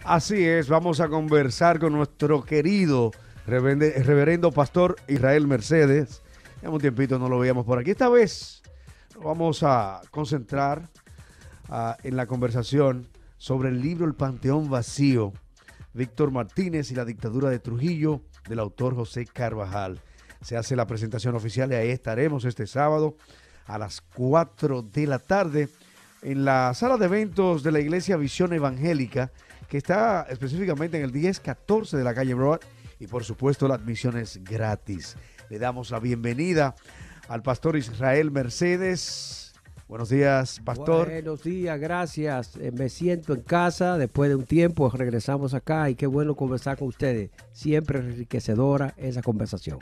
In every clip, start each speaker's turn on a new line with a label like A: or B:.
A: Así es, vamos a conversar con nuestro querido reverendo pastor Israel Mercedes. Ya un tiempito no lo veíamos por aquí. Esta vez nos vamos a concentrar en la conversación sobre el libro El Panteón Vacío, Víctor Martínez y la dictadura de Trujillo, del autor José Carvajal. Se hace la presentación oficial y ahí estaremos este sábado a las 4 de la tarde en la sala de eventos de la Iglesia Visión Evangélica, que está específicamente en el 1014 de la calle Broad, y por supuesto la admisión es gratis. Le damos la bienvenida al pastor Israel Mercedes. Buenos días, pastor.
B: Buenos días, gracias. Me siento en casa después de un tiempo, regresamos acá y qué bueno conversar con ustedes. Siempre enriquecedora esa conversación.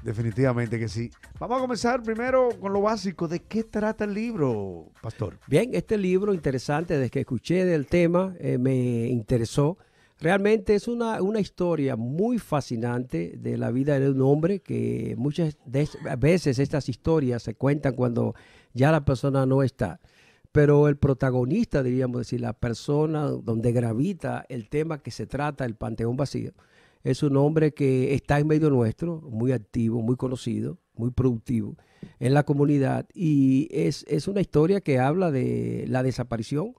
A: Definitivamente que sí. Vamos a comenzar primero con lo básico. ¿De qué trata el libro, pastor?
B: Bien, este libro interesante, desde que escuché del tema, me interesó. Realmente es una historia muy fascinante de la vida de un hombre que muchas veces estas historias se cuentan cuando ya la persona no está. Pero el protagonista, diríamos decir, la persona donde gravita el tema que se trata, el Panteón Vacío, es un hombre que está en medio nuestro, muy activo, muy conocido, muy productivo en la comunidad. Y es una historia que habla de la desaparición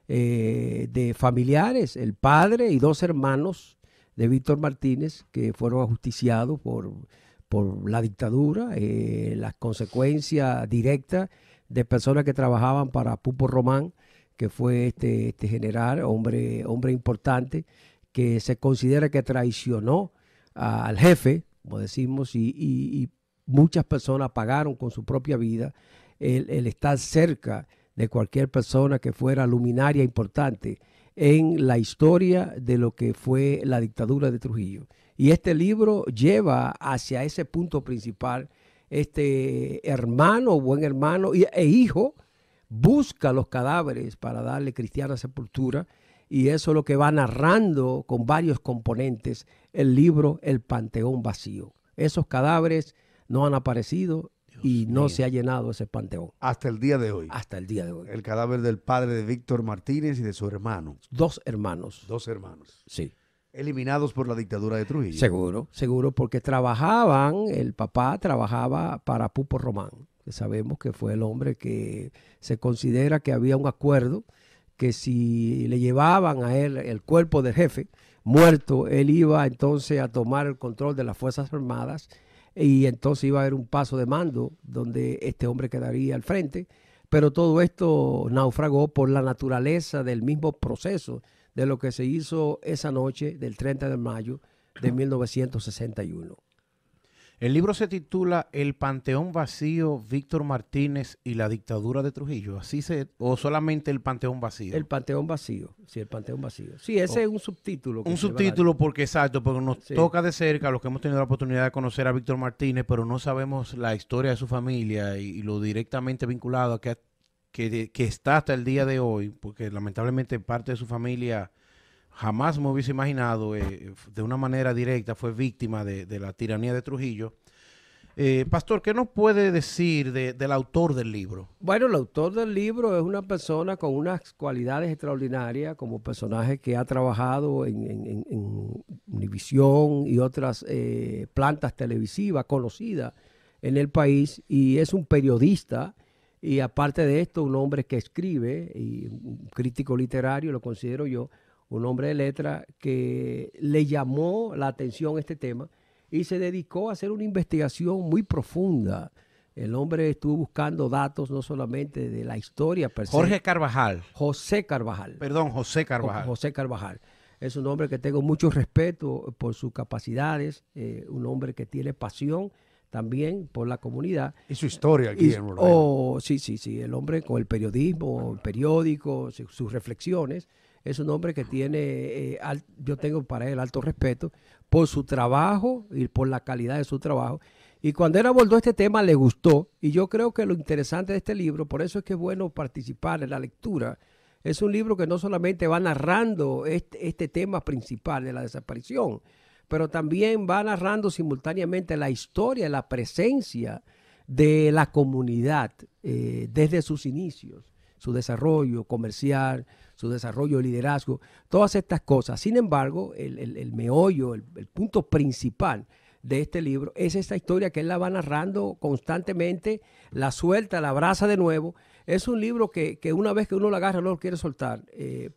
B: de familiares, el padre y dos hermanos de Víctor Martínez que fueron ajusticiados por la dictadura, las consecuencias directas de personas que trabajaban para Pupo Román, que fue este general, hombre importante, que se considera que traicionó al jefe, como decimos, y muchas personas pagaron con su propia vida el estar cerca de cualquier persona que fuera luminaria importante en la historia de lo que fue la dictadura de Trujillo. Y este libro lleva hacia ese punto principal. Este hermano, buen hermano e hijo, busca los cadáveres para darle cristiana sepultura, y eso es lo que va narrando con varios componentes el libro El Panteón Vacío. Esos cadáveres no han aparecido y no se ha llenado ese panteón.
A: Hasta el día de hoy.
B: Hasta el día de hoy.
A: El cadáver del padre de Víctor Martínez y de su hermano.
B: Dos hermanos.
A: Dos hermanos.
B: Sí.
A: Eliminados por la dictadura de Trujillo.
B: Seguro, porque el papá trabajaba para Pupo Román, que sabemos que fue el hombre que se considera que había un acuerdo que si le llevaban a él el cuerpo del jefe muerto, él iba entonces a tomar el control de las Fuerzas Armadas y entonces iba a haber un paso de mando donde este hombre quedaría al frente. Pero todo esto naufragó por la naturaleza del mismo proceso de lo que se hizo esa noche del 30 de mayo de 1961.
C: El libro se titula El Panteón Vacío, Víctor Martínez y la dictadura de Trujillo. ¿O solamente El Panteón Vacío?
B: El Panteón Vacío, sí, El Panteón Vacío. Sí, ese es un subtítulo.
C: Un subtítulo porque nos toca de cerca, los que hemos tenido la oportunidad de conocer a Víctor Martínez, pero no sabemos la historia de su familia y lo directamente vinculado a que está hasta el día de hoy, porque lamentablemente parte de su familia jamás me hubiese imaginado, de una manera directa, fue víctima de la tiranía de Trujillo. Pastor, ¿qué nos puede decir del autor del libro?
B: Bueno, el autor del libro es una persona con unas cualidades extraordinarias, como personaje que ha trabajado en Univisión y otras plantas televisivas conocidas en el país, y es un periodista. Y aparte de esto, un hombre que escribe, y un crítico literario, lo considero yo, un hombre de letra que le llamó la atención este tema y se dedicó a hacer una investigación muy profunda. El hombre estuvo buscando datos no solamente de la historia per se.
C: José Carvajal.
B: José Carvajal.
C: Perdón, José Carvajal.
B: José Carvajal. Es un hombre que tengo mucho respeto por sus capacidades, un hombre que tiene pasión también por la comunidad.
A: Y su historia aquí en Rhode Island.
B: Sí. El hombre con el periodismo, el periódico, sus reflexiones. Es un hombre que tiene, yo tengo para él alto respeto por su trabajo y por la calidad de su trabajo. Y cuando él abordó este tema le gustó. Y yo creo que lo interesante de este libro, por eso es que es bueno participar en la lectura, es un libro que no solamente va narrando este tema principal de la desaparición, pero también va narrando simultáneamente la historia, la presencia de la comunidad desde sus inicios. su desarrollo comercial, su desarrollo de liderazgo, todas estas cosas. Sin embargo, el meollo, el punto principal de este libro es esta historia que él la va narrando constantemente, la suelta, la abraza de nuevo. Es un libro que una vez que uno lo agarra no lo quiere soltar,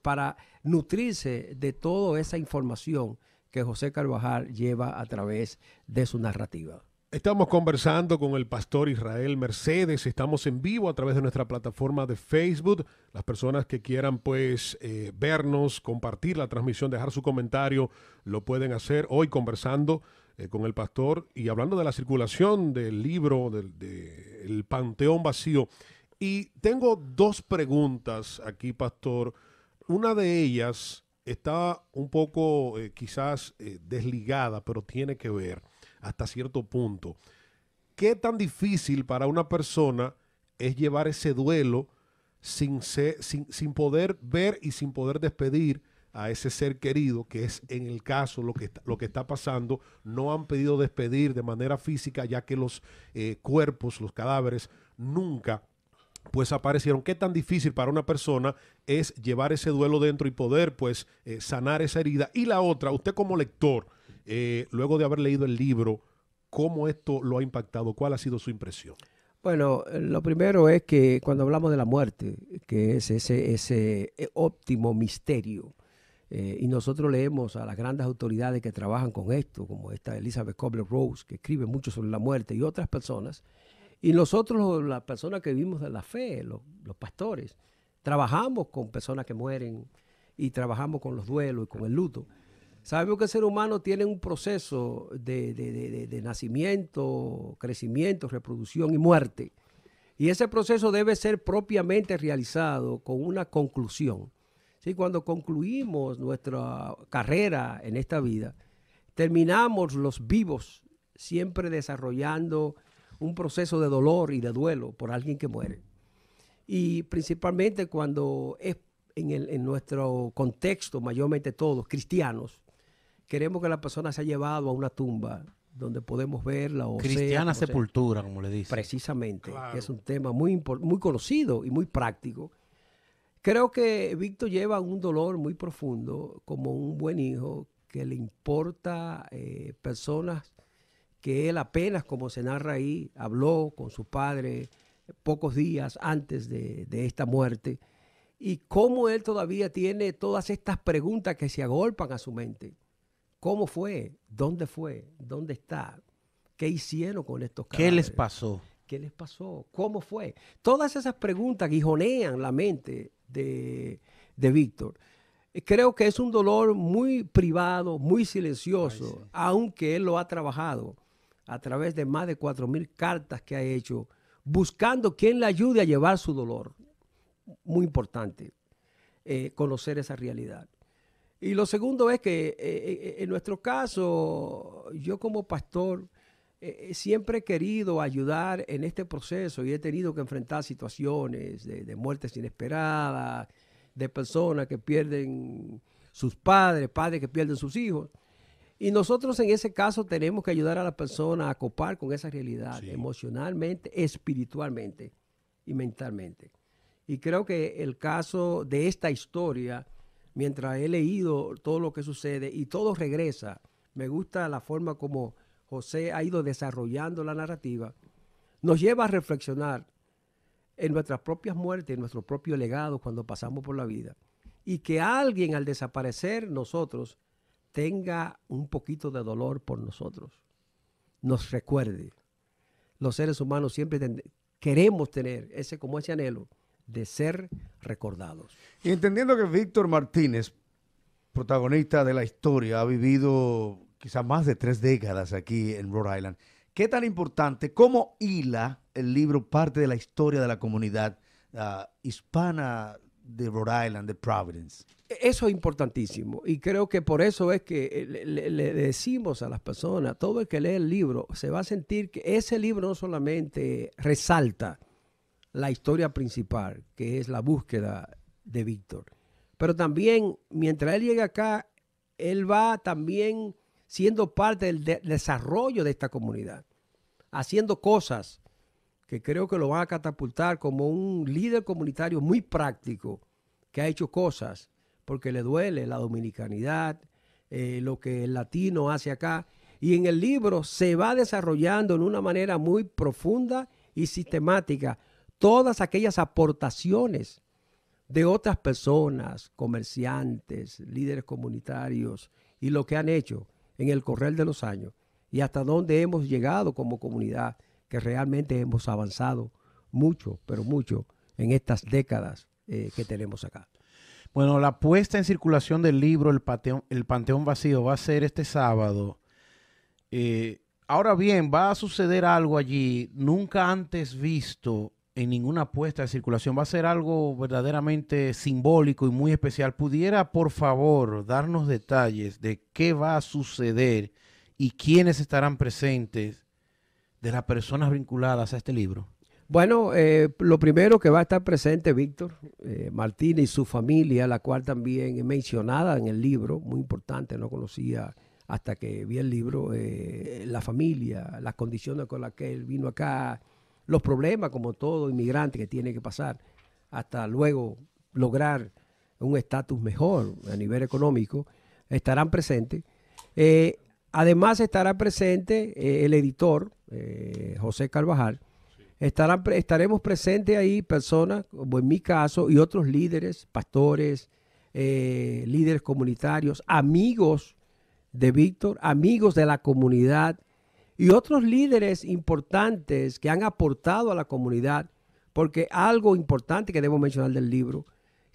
B: para nutrirse de toda esa información que José Carvajal lleva a través de su narrativa.
D: Estamos conversando con el pastor Israel Mercedes. Estamos en vivo a través de nuestra plataforma de Facebook. Las personas que quieran pues vernos, compartir la transmisión, dejar su comentario, lo pueden hacer hoy conversando con el pastor y hablando de la circulación del libro El Panteón Vacío. Y tengo dos preguntas aquí, pastor. Una de ellas está un poco quizás desligada, pero tiene que ver hasta cierto punto. ¿Qué tan difícil para una persona es llevar ese duelo sin poder ver y sin poder despedir a ese ser querido, que es en el caso lo que está pasando? No han pedido despedir de manera física, ya que los cuerpos, los cadáveres, nunca pues aparecieron. ¿Qué tan difícil para una persona es llevar ese duelo dentro y poder pues sanar esa herida? Y la otra, usted como lector, luego de haber leído el libro, ¿cómo esto lo ha impactado? ¿Cuál ha sido su impresión?
B: Bueno, lo primero es que cuando hablamos de la muerte, que es ese óptimo misterio, y nosotros leemos a las grandes autoridades que trabajan con esto, como esta Elizabeth Kubler-Ross, que escribe mucho sobre la muerte, y otras personas, y nosotros, las personas que vivimos de la fe, los pastores, trabajamos con personas que mueren y trabajamos con los duelos y con el luto. Sabemos que el ser humano tiene un proceso de nacimiento, crecimiento, reproducción y muerte. Y ese proceso debe ser propiamente realizado con una conclusión. ¿Sí? Cuando concluimos nuestra carrera en esta vida, terminamos los vivos siempre desarrollando un proceso de dolor y de duelo por alguien que muere. Y principalmente cuando es en nuestro contexto, mayormente todos cristianos, queremos que la persona se ha llevado a una tumba donde podemos verla. O
C: cristiana sepultura, como le dicen.
B: Precisamente,
D: claro,
B: que es un tema muy conocido y muy práctico. Creo que Víctor lleva un dolor muy profundo como un buen hijo que le importa personas que él apenas, como se narra ahí, habló con su padre pocos días antes de esta muerte, y cómo él todavía tiene todas estas preguntas que se agolpan a su mente. ¿Cómo fue? ¿Dónde fue? ¿Dónde está? ¿Qué hicieron con estos cadáveres?
C: ¿Qué les pasó?
B: ¿Qué les pasó? ¿Cómo fue? Todas esas preguntas guijonean la mente de Víctor. Creo que es un dolor muy privado, muy silencioso, sí, aunque él lo ha trabajado a través de más de 4,000 cartas que ha hecho, buscando quien le ayude a llevar su dolor. Muy importante conocer esa realidad. Y lo segundo es que en nuestro caso, yo como pastor siempre he querido ayudar en este proceso y he tenido que enfrentar situaciones de muertes inesperadas, de personas que pierden sus padres que pierden sus hijos. Y nosotros en ese caso tenemos que ayudar a la persona a copar con esa realidad, sí, emocionalmente, espiritualmente y mentalmente. Y creo que el caso de esta historia, mientras he leído todo lo que sucede y todo regresa, me gusta la forma como José ha ido desarrollando la narrativa, nos lleva a reflexionar en nuestras propias muertes, en nuestro propio legado cuando pasamos por la vida. Y que alguien al desaparecer nosotros tenga un poquito de dolor por nosotros, nos recuerde. Los seres humanos siempre queremos tener ese anhelo de ser recordados.
A: Y entendiendo que Víctor Martínez, protagonista de la historia, ha vivido quizás más de 3 décadas aquí en Rhode Island, ¿qué tan importante, cómo hila el libro parte de la historia de la comunidad hispana de Rhode Island, de Providence?
B: Eso es importantísimo y creo que por eso es que le decimos a las personas, todo el que lee el libro se va a sentir que ese libro no solamente resalta la historia principal, que es la búsqueda de Víctor, pero también mientras él llega acá, él va también siendo parte del desarrollo de esta comunidad, haciendo cosas que creo que lo van a catapultar como un líder comunitario muy práctico, que ha hecho cosas, porque le duele la dominicanidad, lo que el latino hace acá. Y en el libro se va desarrollando en una manera muy profunda y sistemática todas aquellas aportaciones de otras personas, comerciantes, líderes comunitarios, y lo que han hecho en el correr de los años y hasta dónde hemos llegado como comunidad, que realmente hemos avanzado mucho, pero mucho en estas décadas que tenemos acá.
C: Bueno, la puesta en circulación del libro El Panteón Vacío va a ser este sábado. Ahora bien, va a suceder algo allí nunca antes visto en ninguna puesta de circulación. Va a ser algo verdaderamente simbólico y muy especial. ¿Pudiera, por favor, darnos detalles de qué va a suceder y quiénes estarán presentes de las personas vinculadas a este libro?
B: Bueno, lo primero que va a estar presente Víctor Martínez y su familia, la cual también es mencionada en el libro, muy importante, no conocía hasta que vi el libro, la familia, las condiciones con las que él vino acá, los problemas como todo inmigrante que tiene que pasar, hasta luego lograr un estatus mejor a nivel económico, estarán presentes. Además estará presente el editor, José Carvajal. Estaremos presentes ahí personas, como en mi caso, y otros líderes, pastores, líderes comunitarios, amigos de Víctor, amigos de la comunidad y otros líderes importantes que han aportado a la comunidad, porque algo importante que debo mencionar del libro,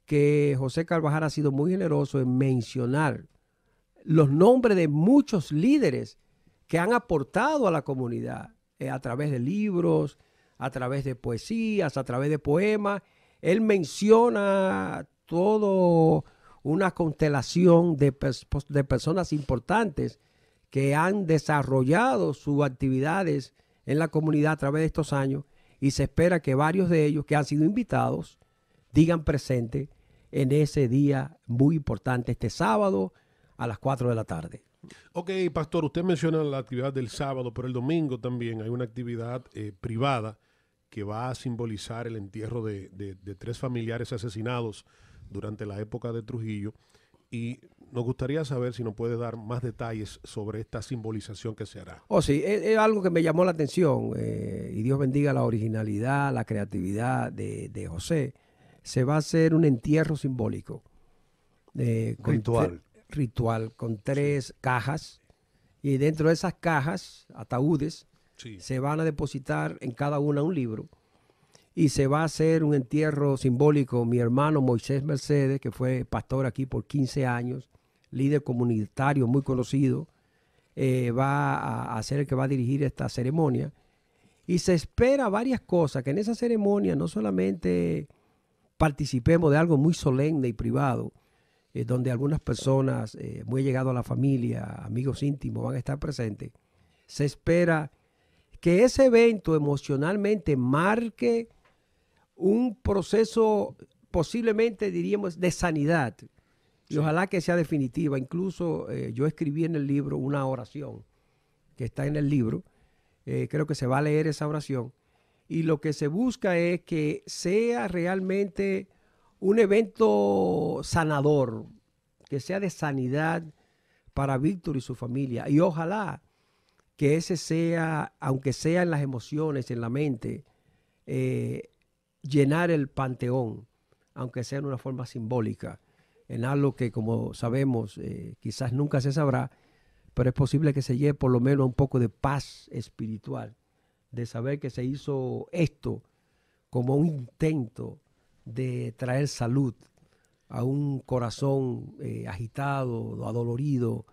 B: que José Carvajal ha sido muy generoso en mencionar los nombres de muchos líderes que han aportado a la comunidad a través de libros, a través de poesías, a través de poemas. Él menciona todo una constelación de personas importantes que han desarrollado sus actividades en la comunidad a través de estos años, y se espera que varios de ellos que han sido invitados digan presente en ese día muy importante, este sábado a las 4 de la tarde.
D: Ok, pastor, usted menciona la actividad del sábado, pero el domingo también hay una actividad privada que va a simbolizar el entierro de 3 familiares asesinados durante la época de Trujillo, y nos gustaría saber si nos puede dar más detalles sobre esta simbolización que se hará.
B: Oh, sí, es algo que me llamó la atención, y Dios bendiga la originalidad, la creatividad de José. Se va a hacer un entierro simbólico. Ritual, con 3 cajas, y dentro de esas cajas, ataúdes,
D: Sí.
B: se van a depositar en cada una un libro, y se va a hacer un entierro simbólico. Mi hermano Moisés Mercedes, que fue pastor aquí por 15 años, líder comunitario muy conocido, va a ser el que va a dirigir esta ceremonia, y se espera varias cosas, que en esa ceremonia no solamente participemos de algo muy solemne y privado, donde algunas personas muy llegadas a la familia, amigos íntimos, van a estar presentes. Se espera que ese evento emocionalmente marque un proceso posiblemente, diríamos, de sanidad. Y ojalá que sea definitiva. Incluso yo escribí en el libro una oración que está en el libro. Creo que se va a leer esa oración. Y lo que se busca es que sea realmente un evento sanador, que sea de sanidad para Víctor y su familia. Y ojalá que ese sea, aunque sea en las emociones, en la mente, llenar el panteón, aunque sea en una forma simbólica, en algo que, como sabemos, quizás nunca se sabrá, pero es posible que se lleve por lo menos un poco de paz espiritual, de saber que se hizo esto como un intento de traer salud a un corazón agitado, adolorido,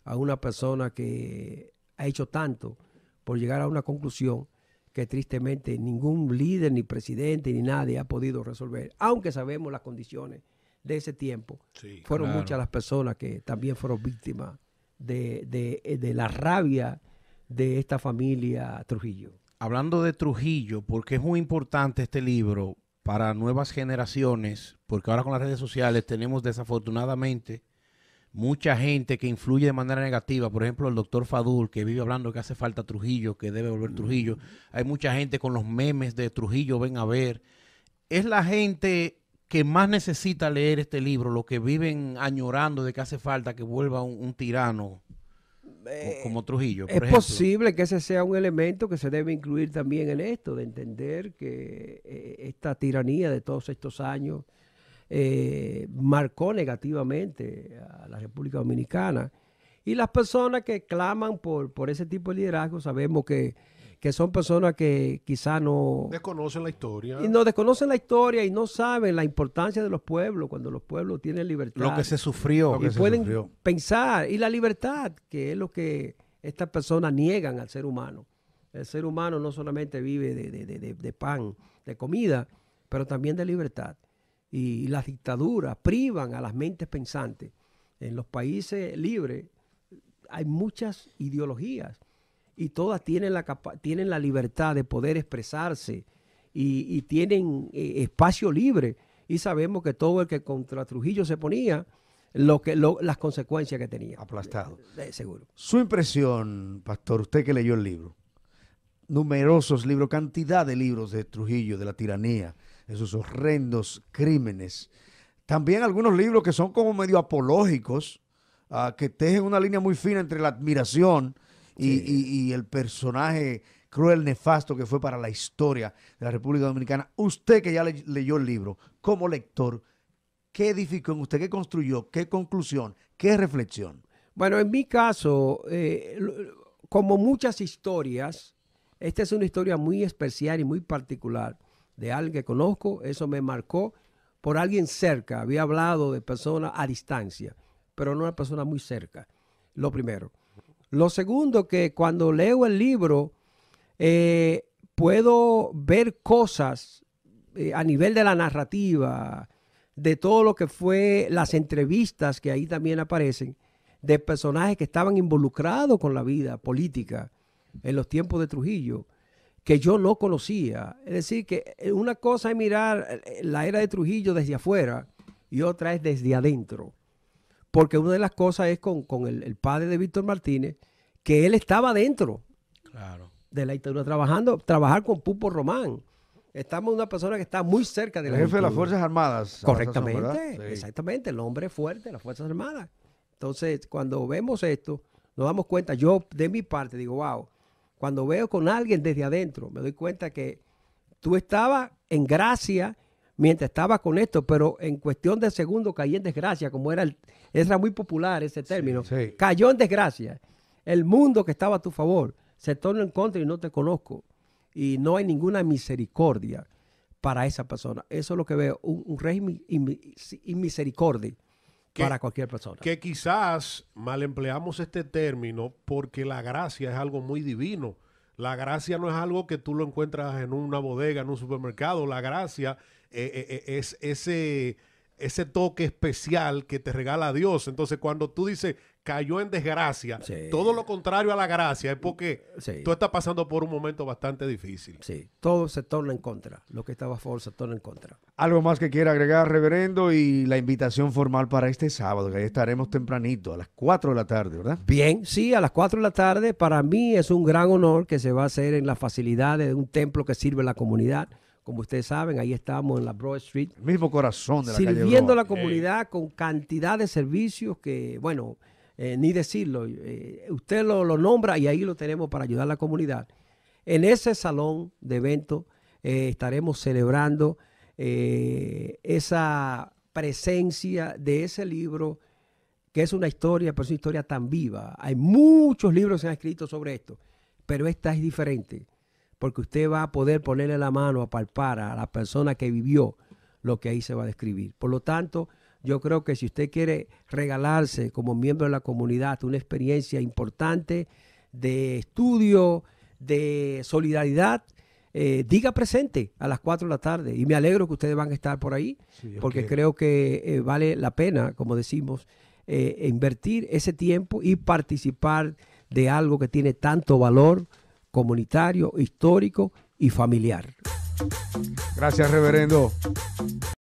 B: a una persona que ha hecho tanto por llegar a una conclusión que tristemente ningún líder, ni presidente, ni nadie ha podido resolver, aunque sabemos las condiciones de ese tiempo.
D: Sí,
B: fueron
C: claro.
B: muchas las personas que también fueron víctimas de la rabia de esta familia Trujillo.
C: Hablando de Trujillo, porque es muy importante este libro para nuevas generaciones, porque ahora con las redes sociales tenemos desafortunadamente mucha gente que influye de manera negativa, por ejemplo el doctor Fadul, que vive hablando que hace falta Trujillo, que debe volver Trujillo. Hay mucha gente con los memes de Trujillo, ven a ver. Es la gente que más necesita leer este libro, los que viven añorando de que hace falta que vuelva un tirano como Trujillo, por
B: es
C: ejemplo.
B: posible que ese sea un elemento que se debe incluir también en esto, de entender que esta tiranía de todos estos años marcó negativamente a la República Dominicana. Y las personas que claman por ese tipo de liderazgo, sabemos que son personas que quizá no
D: desconocen la historia.
B: Y no desconocen la historia y no saben la importancia de los pueblos, cuando los pueblos tienen libertad.
C: Lo que se sufrió.
B: Y pueden pensar. Y la libertad, que es lo que estas personas niegan al ser humano. El ser humano no solamente vive de pan, de comida, pero también de libertad. Y las dictaduras privan a las mentes pensantes. En los países libres hay muchas ideologías y todas tienen la libertad de poder expresarse y tienen espacio libre. Y sabemos que todo el que contra Trujillo se ponía, las consecuencias que tenía.
A: Aplastado.
B: Seguro.
A: Su impresión, pastor, usted que leyó el libro, numerosos libros, cantidad de libros de Trujillo, de la tiranía, de sus horrendos crímenes. También algunos libros que son como medio apológicos, que tejen una línea muy fina entre la admiración y el personaje cruel, nefasto que fue para la historia de la República Dominicana. Usted que ya leyó el libro, como lector, ¿qué edificó en usted? ¿Qué construyó? ¿Qué conclusión? ¿Qué reflexión?
B: Bueno, en mi caso, como muchas historias, esta es una historia muy especial y muy particular de alguien que conozco. Eso me marcó por alguien cerca. Había hablado de personas a distancia, pero no una persona muy cerca. Lo primero. Lo segundo, que cuando leo el libro, puedo ver cosas a nivel de la narrativa, de todo lo que fue las entrevistas que ahí también aparecen, de personajes que estaban involucrados con la vida política en los tiempos de Trujillo, que yo no conocía. Es decir, que una cosa es mirar la era de Trujillo desde afuera y otra es desde adentro. Porque una de las cosas es con el padre de Víctor Martínez, que él estaba dentro de la dictadura, trabajar con Pupo Román. Estamos una persona que está muy cerca de la
A: jefe de las Fuerzas Armadas.
B: Correctamente, exactamente, el hombre fuerte de las Fuerzas Armadas. Entonces, cuando vemos esto, nos damos cuenta, yo de mi parte digo, wow, cuando veo con alguien desde adentro, me doy cuenta que tú estabas en gracia mientras estabas con esto, pero en cuestión de segundos caí en desgracia, como era muy popular ese término.
A: Sí.
B: Cayó en desgracia. El mundo que estaba a tu favor se torna en contra y no te conozco. Y no hay ninguna misericordia para esa persona. Eso es lo que veo, un régimen inmisericordia para cualquier persona.
D: Que quizás mal empleamos este término porque la gracia es algo muy divino. La gracia no es algo que tú lo encuentras en una bodega, en un supermercado. La gracia es ese toque especial que te regala Dios. Entonces, cuando tú dices cayó en desgracia, todo lo contrario a la gracia es porque tú estás pasando por un momento bastante difícil.
B: Sí, todo se torna en contra. Lo que estaba a favor se torna en contra.
A: ¿Algo más que quiera agregar, reverendo? Y la invitación formal para este sábado, que ahí estaremos tempranito, a las 4 de la tarde, ¿verdad?
B: Bien, sí, a las 4 de la tarde. Para mí es un gran honor que se va a hacer en las facilidades de un templo que sirve a la comunidad. Como ustedes saben, ahí estamos en la Broad Street.
A: El mismo corazón de la calle
B: sirviendo a
A: Broad.
B: la comunidad con cantidad de servicios que, bueno, ni decirlo. Usted lo nombra y ahí lo tenemos para ayudar a la comunidad. En ese salón de eventos estaremos celebrando esa presencia de ese libro, que es una historia, pero es una historia tan viva. Hay muchos libros que se han escrito sobre esto, pero esta es diferente. Porque usted va a poder ponerle la mano a palpar a la persona que vivió lo que ahí se va a describir. Por lo tanto, yo creo que si usted quiere regalarse como miembro de la comunidad una experiencia importante de estudio, de solidaridad, diga presente a las 4 de la tarde. Y me alegro que ustedes van a estar por ahí, porque creo que vale la pena, como decimos, invertir ese tiempo y participar de algo que tiene tanto valor comunitario, histórico y familiar.
A: Gracias, reverendo.